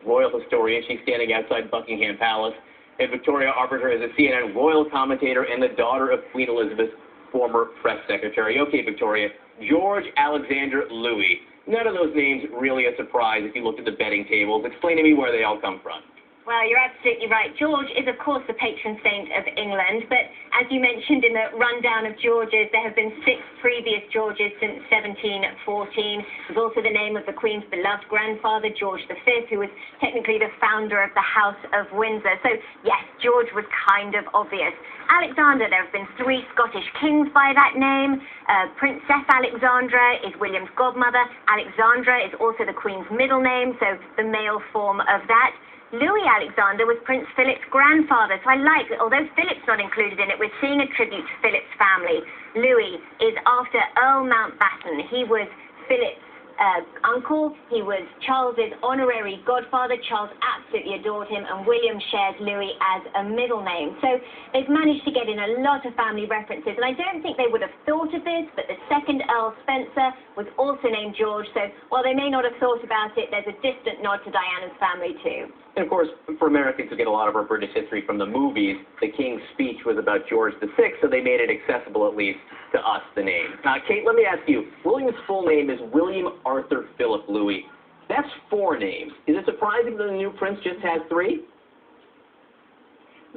royal historian. She's standing outside Buckingham Palace. And Victoria Arbiter is a CNN royal commentator and the daughter of Queen Elizabeth, former press secretary. Okay, Victoria, George, Alexander, Louis. None of those names really a surprise if you looked at the betting tables. Explain to me where they all come from. Well, you're absolutely right. George is, of course, the patron saint of England, but as you mentioned in the rundown of Georges, there have been 6 previous Georges since 1714. There's also the name of the Queen's beloved grandfather, George V, who was technically the founder of the House of Windsor. So, yes, George was kind of obvious. Alexander, there have been 3 Scottish kings by that name. Princess Alexandra is William's godmother. Alexandra is also the Queen's middle name, so the male form of that. Louis Alexander was Prince Philip's grandfather, so I like that although Philip's not included in it, we're seeing a tribute to Philip's family. Louis is after Earl Mountbatten. He was Philip's uncle. He was Charles's honorary godfather. Charles absolutely adored him, and William shares Louis as a middle name. So they've managed to get in a lot of family references, and I don't think they would have thought of this, but the second Earl Spencer was also named George, so while they may not have thought about it, there's a distant nod to Diana's family too. And of course, for Americans who get a lot of our British history from the movies, the King's speech was about George VI, so they made it accessible, at least, to us, the name. Kate, let me ask you, William's full name is William Arthur Philip Louis. That's 4 names. Is it surprising that the new prince just has 3?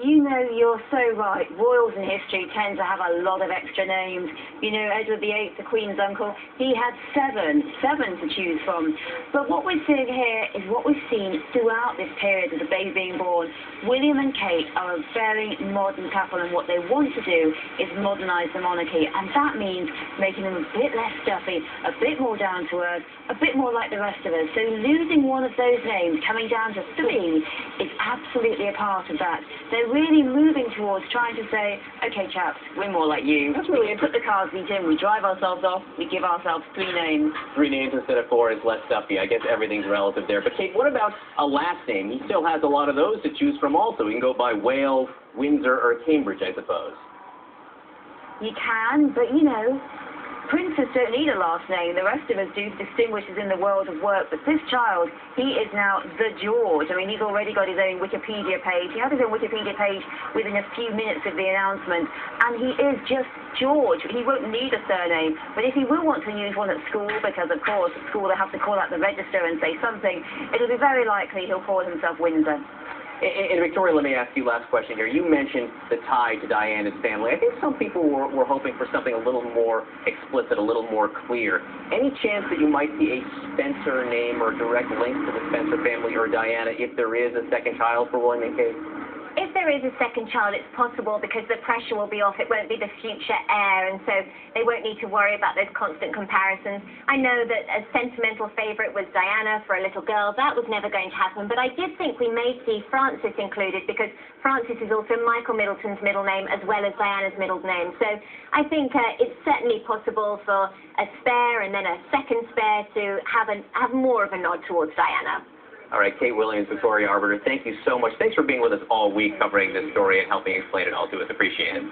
You know, you're so right. Royals in history tend to have a lot of extra names. You know, Edward VIII, the Queen's uncle, he had 7 to choose from. But what we're seeing here is what we've seen throughout this period of the baby being born. William and Kate are a very modern couple, and what they want to do is modernise the monarchy, and that means making them a bit less stuffy, a bit more down to earth, a bit more like the rest of us. So losing one of those names, coming down to 3, is absolutely a part of that. They're really moving towards trying to say, okay, chaps, we're more like you. That's really we put the car seat in, we drive ourselves off, we give ourselves 3 names. 3 names instead of 4 is less stuffy. I guess everything's relative there. But Kate, what about a last name? He still has a lot of those to choose from also. He can go by Wales, Windsor, or Cambridge, I suppose. You can, but you know, princes don't need a last name. The rest of us do distinguish us in the world of work. But this child, he is now the George. I mean, he's already got his own Wikipedia page. He had his own Wikipedia page within a few minutes of the announcement. And he is just George. He won't need a surname. But if he will want to use one at school, because of course at school they have to call out the register and say something, it'll be very likely he'll call himself Windsor. And Victoria, let me ask you last question here. You mentioned the tie to Diana's family. I think some people were hoping for something a little more explicit, a little more clear. Any chance that you might see a Spencer name or direct link to the Spencer family or Diana if there is a second child for William and Kate? If there is a second child, it's possible because the pressure will be off. It won't be the future heir, and so they won't need to worry about those constant comparisons. I know that a sentimental favourite was Diana for a little girl. That was never going to happen, but I did think we may see Francis included because Francis is also Michael Middleton's middle name as well as Diana's middle name. So I think it's certainly possible for a spare and then a second spare to have more of a nod towards Diana. All right, Kate Williams, Victoria Arbiter, thank you so much. Thanks for being with us all week covering this story and helping explain it all to us. Appreciate it.